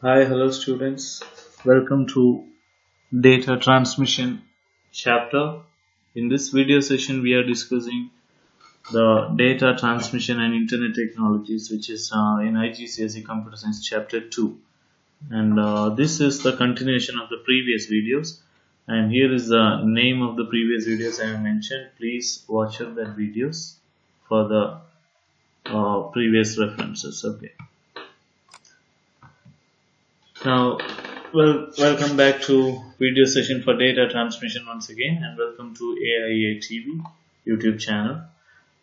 Hi, hello students. Welcome to data transmission chapter. In this video session, we are discussing the data transmission and internet technologies, which is in IGCSE-Computer Science chapter 2. And this is the continuation of the previous videos. And here is the name of the previous videos I have mentioned. Please watch up that videos for the previous references. Okay. Now, welcome back to video session for data transmission once again, and welcome to AIA TV YouTube channel.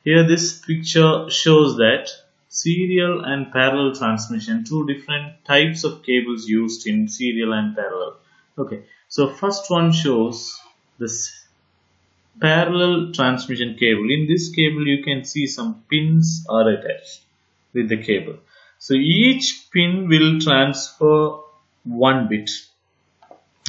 Here, this picture shows that serial and parallel transmission, two different types of cables used in serial and parallel. Okay, so first one shows this parallel transmission cable. In this cable, you can see some pins are attached with the cable. So each pin will transfer one bit.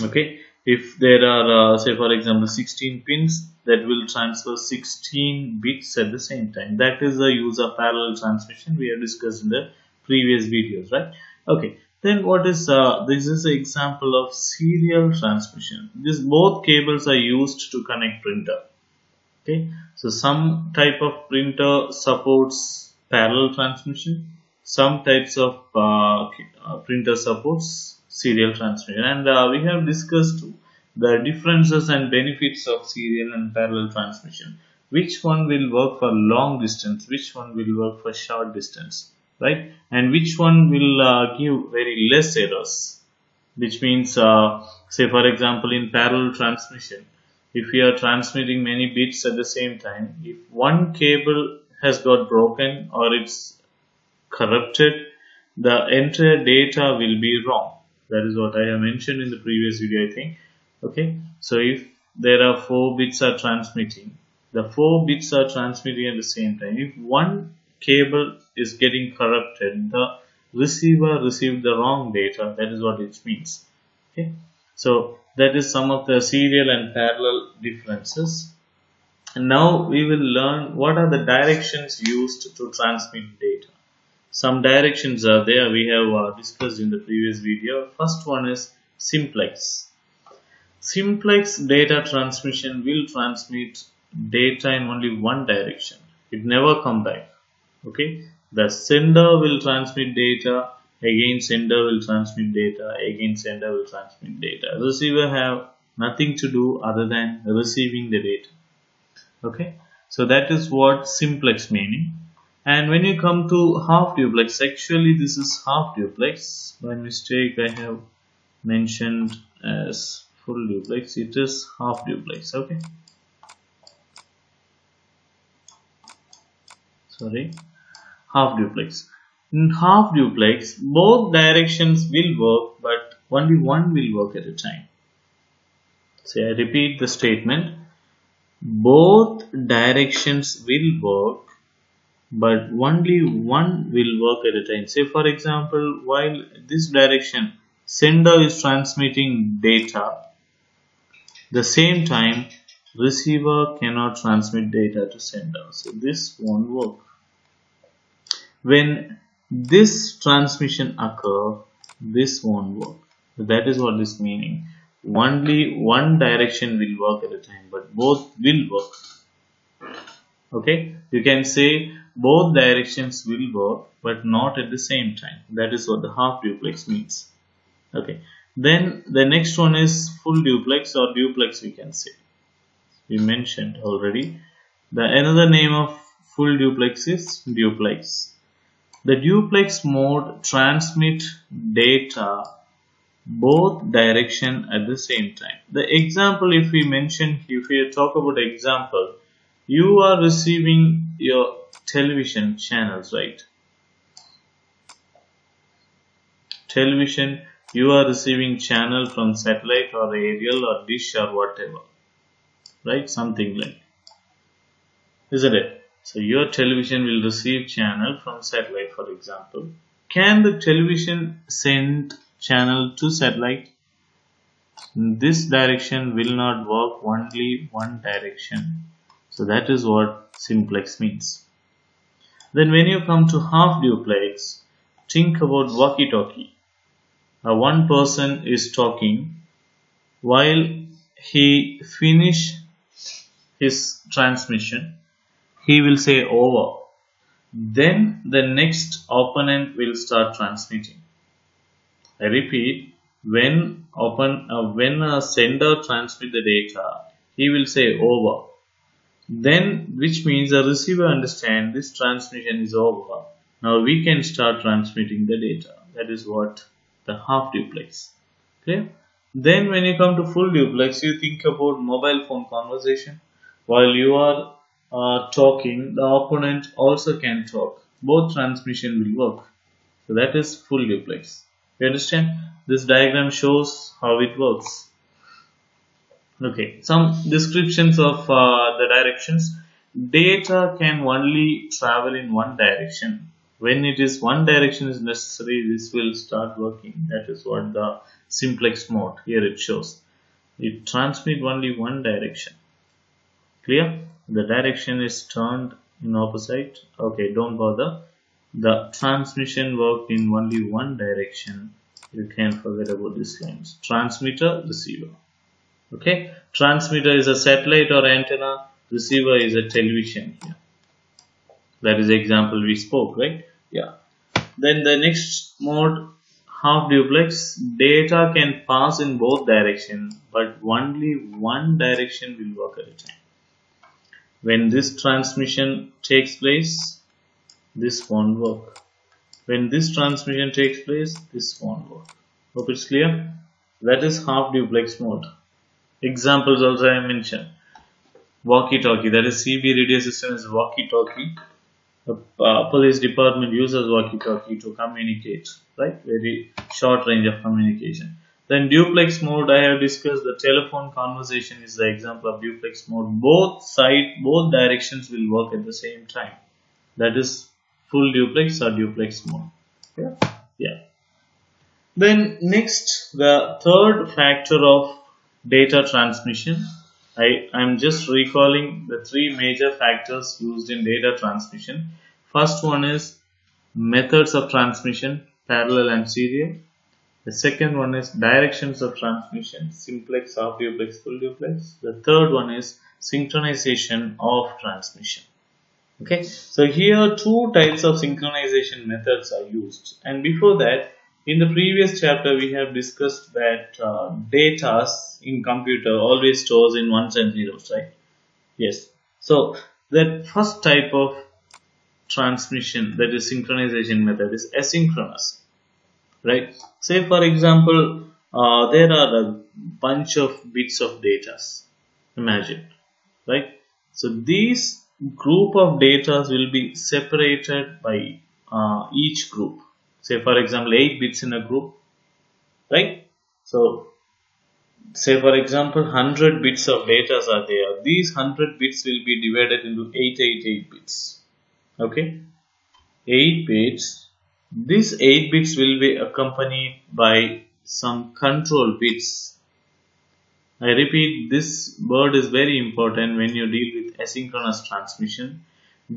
Okay, if there are say for example 16 pins, that will transfer 16 bits at the same time. That is the use of parallel transmission we have discussed in the previous videos, right? Okay, then what is this is an example of serial transmission. This both cables are used to connect printer. Okay, so some type of printer supports parallel transmission, some types of printer supports serial transmission, and we have discussed the differences and benefits of serial and parallel transmission. Which one will work for long distance, which one will work for short distance, right? And which one will give very less errors, which means say for example in parallel transmission, if we are transmitting many bits at the same time, if one cable has got broken or it's corrupted, the entire data will be wrong. That is what I have mentioned in the previous video, I think. Okay, so if there are 4 bits are transmitting, the 4 bits are transmitting at the same time. If one cable is getting corrupted, the receiver received the wrong data. That is what it means. Okay, so that is some of the serial and parallel differences. And now we will learn what are the directions used to transmit data. Some directions are there, we have discussed in the previous video. First one is simplex. Simplex data transmission will transmit data in only one direction. It never come back. Okay, the sender will transmit data, again sender will transmit data, again sender will transmit data. Receiver have nothing to do other than receiving the data. Okay, so that is what simplex meaning. And when you come to half duplex, actually this is half duplex. By mistake I have mentioned as full duplex. It is half duplex. Okay, sorry, half duplex. In half duplex, both directions will work, but only one will work at a time. So I repeat the statement: both directions will work, but only one will work at a time. Say for example, while this direction sender is transmitting data, the same time receiver cannot transmit data to sender, so this won't work. When this transmission occur, this won't work. So that is what this meaning. Only one direction will work at a time, but both will work. Okay, you can say both directions will work, but not at the same time. That is what the half duplex means. Okay, then the next one is full duplex or duplex, we can say. We mentioned already. The another name of full duplex is duplex. The duplex mode transmit data both direction at the same time. The example, if we talk about example, you are receiving your television channels, right? Television, you are receiving channel from satellite or aerial or dish or whatever, right? Something like, isn't it? So your television will receive channel from satellite, for example. Can the television send channel to satellite? This direction will not work, only one direction. So that is what simplex means. Then when you come to half duplex, think about walkie-talkie. one person is talking. While he finish his transmission, he will say over. Then the next opponent will start transmitting. I repeat, when a sender transmit the data, he will say over. Then, which means the receiver understand this transmission is over. Now we can start transmitting the data. That is what the half duplex. Okay. Then when you come to full duplex, you think about mobile phone conversation. While you are talking, the opponent also can talk. Both transmission will work. So that is full duplex. You understand? This diagram shows how it works. Okay, some descriptions of the directions. Data can only travel in one direction. When it is one direction is necessary, this will start working. That is what the simplex mode here it shows. It transmit only one direction. Clear? The direction is turned in opposite. Okay, don't bother. The transmission work in only one direction. You can forget about these lines. Transmitter, receiver. Okay, transmitter is a satellite or antenna, receiver is a television here. That is the example we spoke, right? Yeah. Then the next mode, half duplex, data can pass in both directions, but only one direction will work at a time. When this transmission takes place, this won't work. When this transmission takes place, this won't work. Hope it's clear? That is half duplex mode. Examples also I mentioned. Walkie-talkie, that is CB radio system is walkie-talkie. The police department uses walkie-talkie to communicate, right? Very short range of communication. Then duplex mode, I have discussed the telephone conversation is the example of duplex mode. Both directions will work at the same time. That is full duplex or duplex mode. Yeah. Then next, the third factor of data transmission. I'm just recalling the three major factors used in data transmission. First one is methods of transmission, parallel and serial. The second one is directions of transmission, simplex, half duplex, full duplex. The third one is synchronization of transmission. Okay, so here two types of synchronization methods are used. And before that, in the previous chapter, we have discussed that data in computer always stores in ones and zeros, right? Yes. So that first type of transmission, that is synchronization method, is asynchronous, right? Say for example, there are a bunch of bits of data. Imagine, right? So these group of data will be separated by each group. Say for example 8 bits in a group, right? So say for example 100 bits of data are there. These 100 bits will be divided into 888 bits. Okay, 8 bits. These 8 bits will be accompanied by some control bits. I repeat, this word is very important when you deal with asynchronous transmission.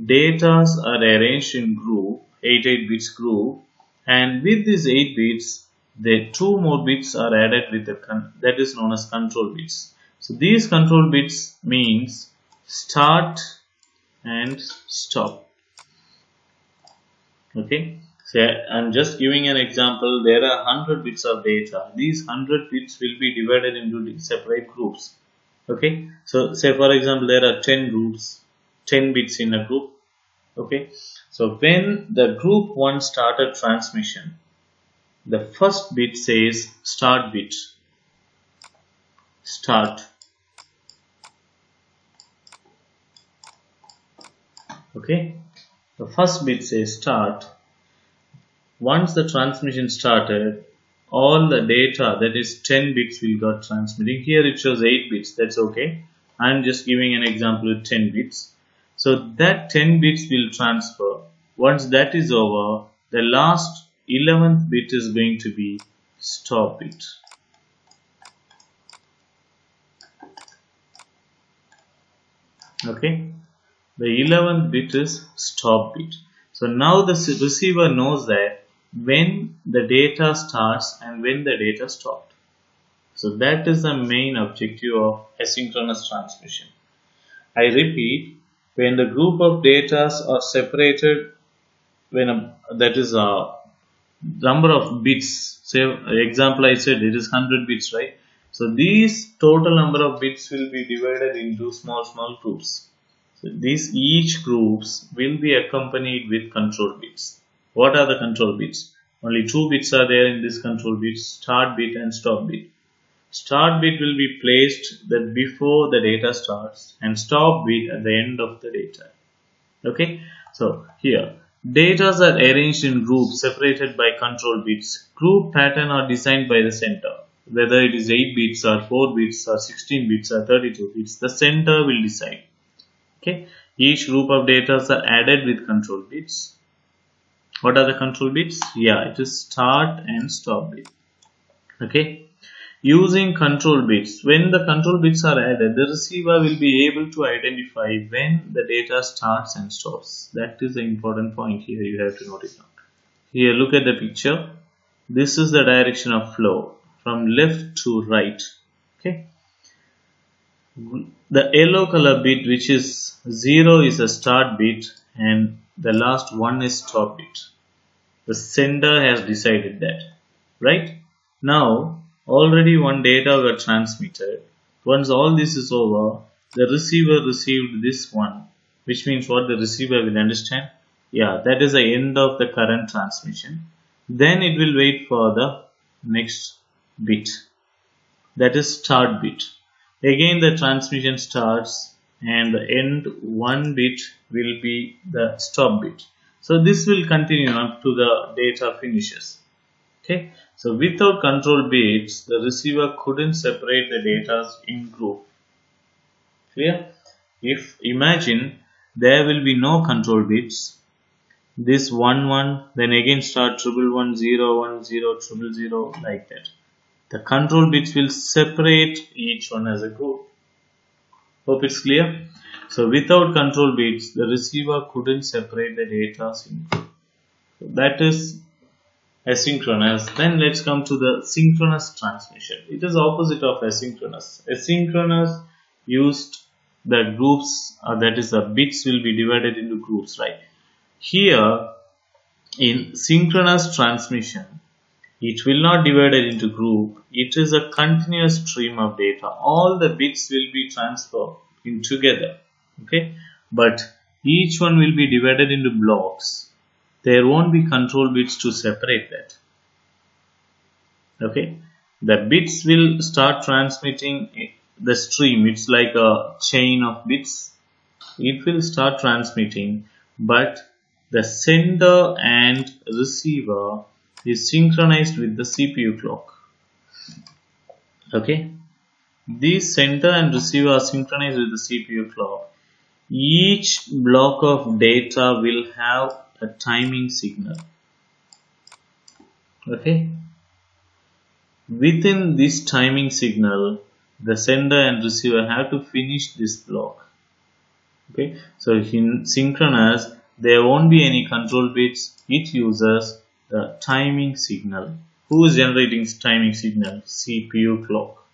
Data are arranged in group, 8 bits group, and with these 8 bits, the 2 more bits are added with that is known as control bits. So these control bits means start and stop. Okay, so I'm just giving an example. There are 100 bits of data. These 100 bits will be divided into separate groups. Okay, so say for example there are 10 groups, 10 bits in a group. Okay, so when the group 1 started transmission, the first bit says start bit, start. Okay, the first bit says start. Once the transmission started, all the data, that is 10 bits, will got transmitting. Here it shows 8 bits, that's okay. I'm just giving an example with 10 bits. So that 10 bits will transfer. Once that is over, the last 11th bit is going to be stop bit. Okay, the 11th bit is stop bit. So now the receiver knows that when the data starts and when the data stopped. So that is the main objective of asynchronous transmission. I repeat, when the group of data are separated, that is a number of bits, say example I said it is 100 bits, right? So these total number of bits will be divided into small groups. So these each groups will be accompanied with control bits. What are the control bits? Only two bits are there in this control bits, start bit and stop bit. Start bit will be placed that before the data starts and stop bit at the end of the data. Okay, so here data are arranged in groups separated by control bits. Group pattern are designed by the center. Whether it is 8 bits or 4 bits or 16 bits or 32 bits, the center will decide. Okay, each group of data are added with control bits. What are the control bits? Yeah, it is start and stop bit. Okay, using control bits, when the control bits are added, the receiver will be able to identify when the data starts and stops. That is the important point here, you have to note it down. Here, look at the picture. This is the direction of flow from left to right. Okay, the yellow color bit, which is 0, is a start bit and the last one is stop bit. The sender has decided that, right? Now already one data were transmitted. Once all this is over, the receiver received this one, which means what the receiver will understand, yeah, that is the end of the current transmission. Then it will wait for the next bit, that is start bit. Again the transmission starts and the end one bit will be the stop bit. So this will continue up to the data finishes. Okay, so without control bits, the receiver couldn't separate the data in group. Clear? If imagine there will be no control bits, this 1 1, then again start 1 0 1 0 0 0 like that. The control bits will separate each one as a group. Hope it's clear. So without control bits, the receiver couldn't separate the data in group. So that is asynchronous. Then let's come to the synchronous transmission. It is opposite of asynchronous. Asynchronous used the groups, that is the bits will be divided into groups, right? Here in synchronous transmission, it will not divide it into group. It is a continuous stream of data. All the bits will be transferred in together. Okay, but each one will be divided into blocks. There won't be control bits to separate that. Okay, the bits will start transmitting the stream. It's like a chain of bits. It will start transmitting, but the sender and receiver is synchronized with the CPU clock. Okay, these sender and receiver are synchronized with the CPU clock. Each block of data will have a timing signal. Okay, within this timing signal, the sender and receiver have to finish this block. Okay, so in synchronous, there won't be any control bits. It uses the timing signal. Who is generating timing signal? CPU clock.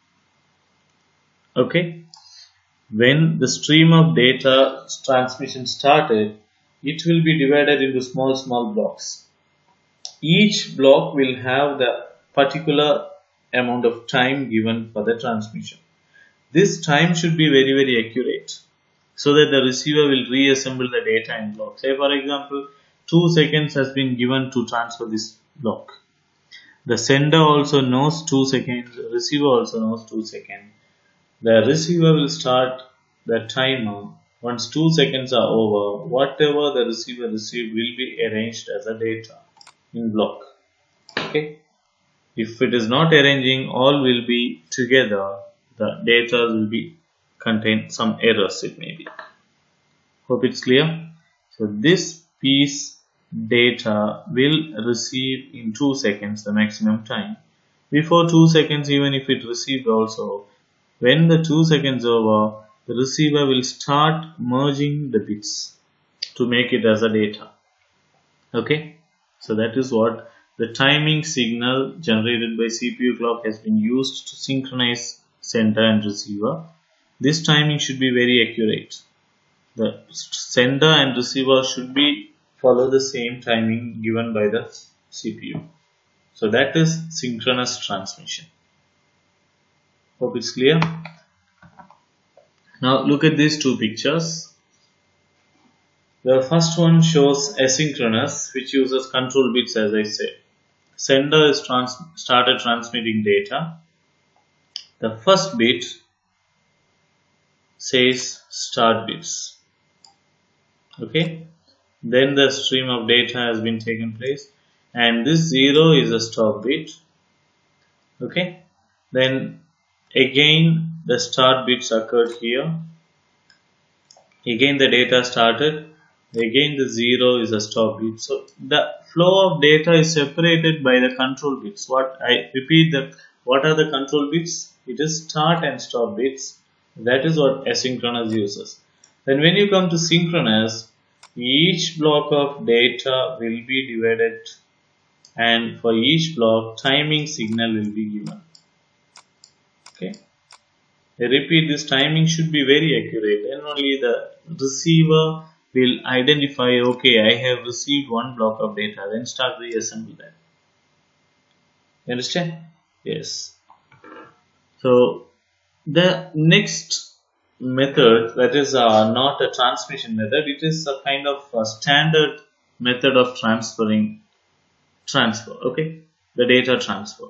Okay, when the stream of data transmission started, it will be divided into small blocks. Each block will have the particular amount of time given for the transmission. This time should be very accurate, so that the receiver will reassemble the data in blocks. Say for example, 2 seconds has been given to transfer this block. The sender also knows 2 seconds, the receiver also knows 2 seconds. The receiver will start the timer. Once 2 seconds are over, whatever the receiver received will be arranged as a data in block. Okay, if it is not arranging, all will be together. The data will be contain some errors, it may be. Hope it's clear. So this piece data will receive in 2 seconds, the maximum time. Before 2 seconds, even if it received also, when the 2 seconds over, the receiver will start merging the bits to make it as a data. Okay, so that is what the timing signal generated by CPU clock has been used to synchronize sender and receiver. This timing should be very accurate. The sender and receiver should be follow the same timing given by the CPU. So that is synchronous transmission. Hope it's clear. Now look at these two pictures. The first one shows asynchronous, which uses control bits, as I said. Sender is started transmitting data. The first bit says start bits. Okay. Then the stream of data has been taken place, and this 0 is a stop bit. Okay. Then again the start bits occurred here. Again the data started. Again the 0 is a stop bit. So the flow of data is separated by the control bits. What are the control bits? It is start and stop bits. That is what asynchronous uses. Then when you come to synchronous, each block of data will be divided, and for each block timing signal will be given. Okay. I repeat, this timing should be very accurate, and only the receiver will identify, okay, I have received one block of data, then start reassemble that. You understand? Yes. So the next method, that is not a transmission method, it is a kind of a standard method of transfer, okay, the data transfer.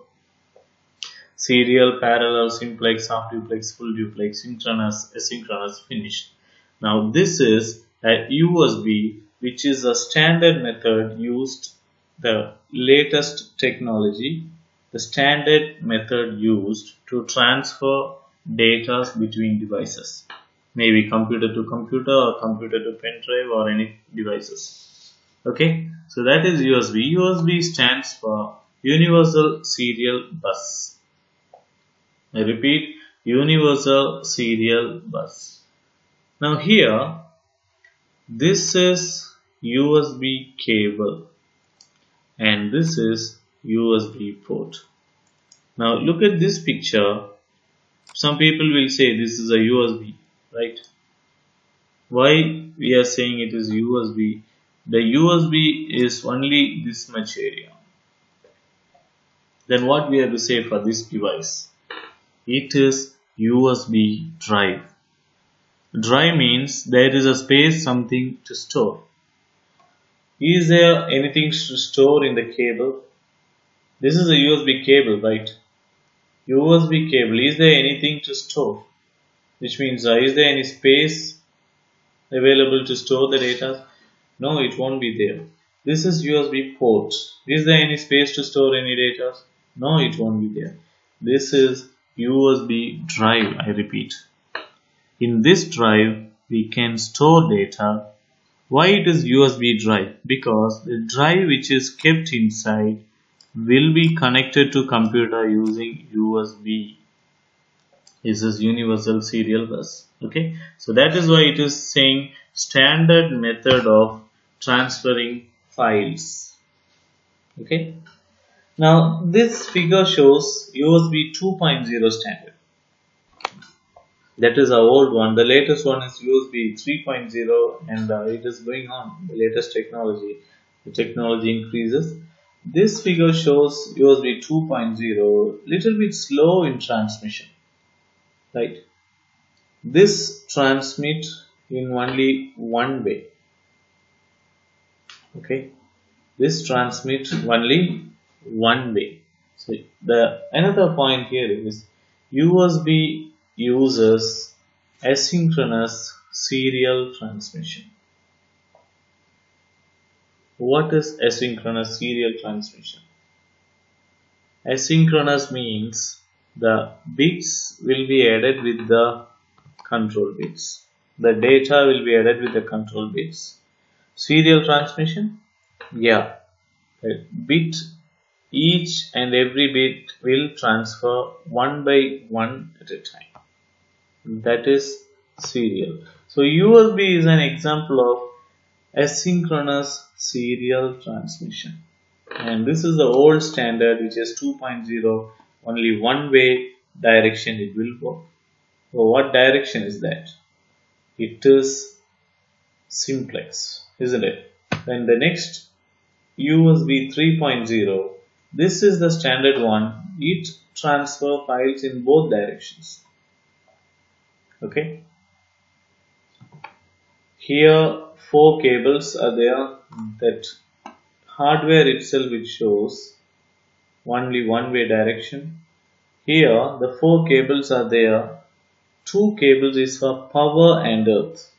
Serial, parallel, simplex, half duplex, full duplex, synchronous, asynchronous, finished. Now this is a USB, which is a standard method used, the latest technology, the standard method used to transfer data between devices, maybe computer to computer or computer to pen drive or any devices. Okay, so that is USB. USB stands for Universal Serial Bus. I repeat, Universal Serial Bus. Now here, this is USB cable and this is USB port. Now look at this picture. Some people will say this is a USB, right? Why we are saying it is USB? The USB is only this much area. Then what we have to say for this device? It is USB drive. Drive means there is a space, something to store. Is there anything to store in the cable? This is a USB cable, right? USB cable, is there anything to store? Which means, is there any space available to store the data? No, it won't be there. This is USB port. Is there any space to store any data? No, it won't be there. This is USB drive, I repeat. In this drive, we can store data. Why it is USB drive? Because the drive which is kept inside will be connected to computer using USB. This is Universal Serial Bus. Okay, so that is why it is saying standard method of transferring files. Okay, now this figure shows USB 2.0 standard. That is our old one. The latest one is USB 3.0 and it is going on. The latest technology. The technology increases. This figure shows USB 2.0, little bit slow in transmission. Right? This transmit in only one way. Okay? This transmit only one way. So the another point here is USB uses asynchronous serial transmission. What is asynchronous serial transmission? Asynchronous means the bits will be added with the control bits. The data will be added with the control bits. Serial transmission? Yeah. A bit, each and every bit will transfer one by one at a time. That is serial. So USB is an example of asynchronous serial transmission. and this is the old standard, which is 2.0. Only one way direction it will work. So what direction is that? It is simplex, isn't it? Then the next USB 3.0, this is the standard one. It transfer files in both directions. Okay. Here four cables are there. That hardware itself, it shows only one way direction. Here the four cables are there. Two cables is for power and earth.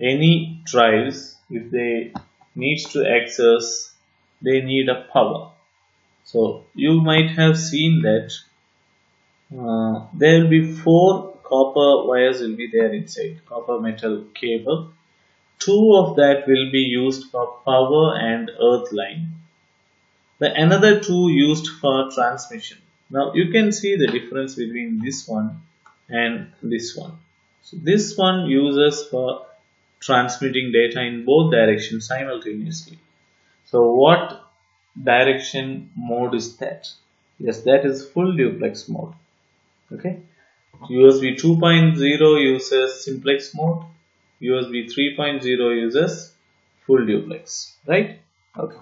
Any drives, if they needs to access, they need a power. So you might have seen that there will be four copper wires will be there inside, copper metal cable. Two of that will be used for power and earth line. The another two used for transmission. Now you can see the difference between this one and this one. So this one uses for transmitting data in both directions simultaneously. So what direction mode is that? Yes, that is full duplex mode. Okay. USB 2.0 uses simplex mode. USB 3.0 uses full duplex. Right? Okay.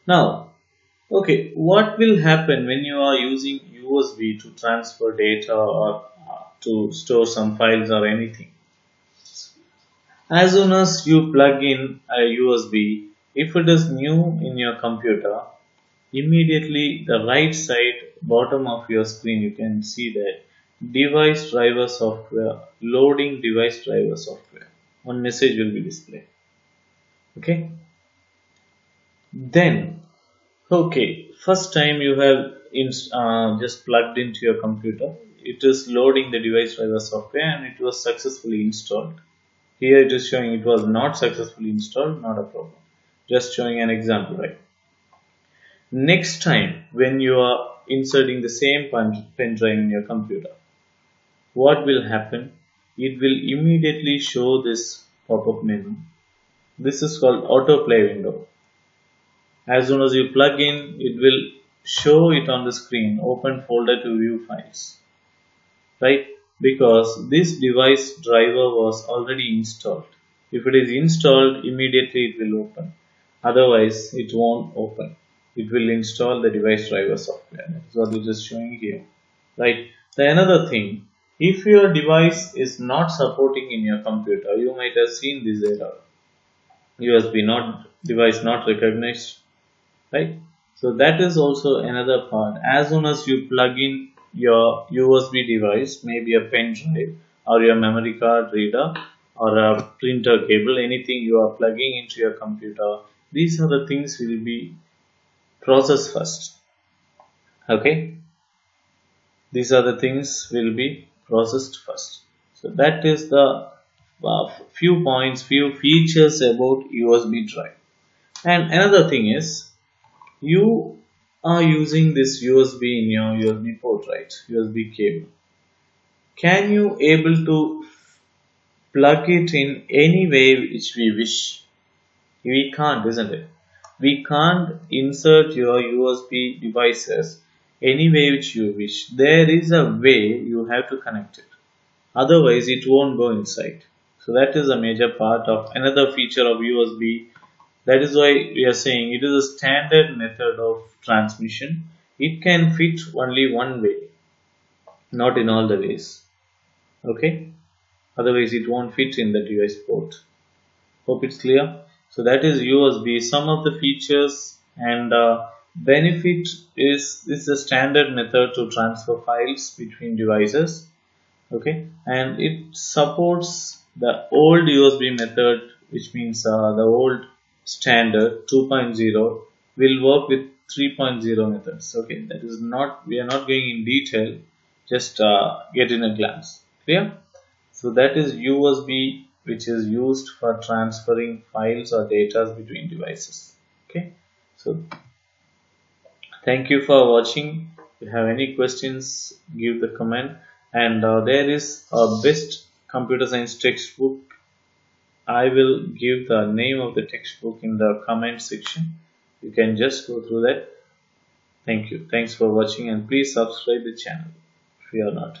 Now, okay, what will happen when you are using USB to transfer data or to store some files or anything? As soon as you plug in a USB, if it is new in your computer, immediately the right side bottom of your screen you can see that device driver software, loading device driver software. One message will be displayed. Okay. Then, okay, first time you have just plugged into your computer, it is loading the device driver software and it was successfully installed. Here it is showing it was not successfully installed, not a problem. Just showing an example, right? Next time when you are inserting the same pen drive in your computer, what will happen? It will immediately show this pop-up menu. This is called autoplay window. As soon as you plug in, it will show it on the screen, open folder to view files, right? Because this device driver was already installed. If it is installed, immediately it will open. Otherwise, it won't open. It will install the device driver software. That is what it is showing here, right? The another thing, if your device is not supporting in your computer, you might have seen this error. USB not device not recognized, right? So that is also another part. As soon as you plug in your USB device, maybe a pen drive or your memory card reader or a printer cable, anything you are plugging into your computer, these are the things will be processed first. Okay, these are the things will be processed first. So that is the few points, few features about USB drive. And another thing is, you are using this USB in your USB port, right? USB cable. Can you able to plug it in any way which we wish? We can't, isn't it? We can't insert your USB devices any way which you wish. There is a way you have to connect it. Otherwise, it won't go inside. So that is a major part of another feature of USB. That is why we are saying it is a standard method of transmission. It can fit only one way, not in all the ways. Okay? Otherwise, it won't fit in the device port. Hope it's clear. So that is USB. Some of the features and benefit is this is a standard method to transfer files between devices. Okay, and it supports the old USB method, which means the old standard 2.0 will work with 3.0 methods. Okay, that is not, we are not going in detail, just get in a glance. Clear? So that is USB, which is used for transferring files or data between devices. Okay, so thank you for watching. If you have any questions, give the comment. And there is a best computer science textbook I will give the name of the textbook in the comment section. You can just go through that. Thank you. Thanks for watching, and please subscribe the channel if you are not.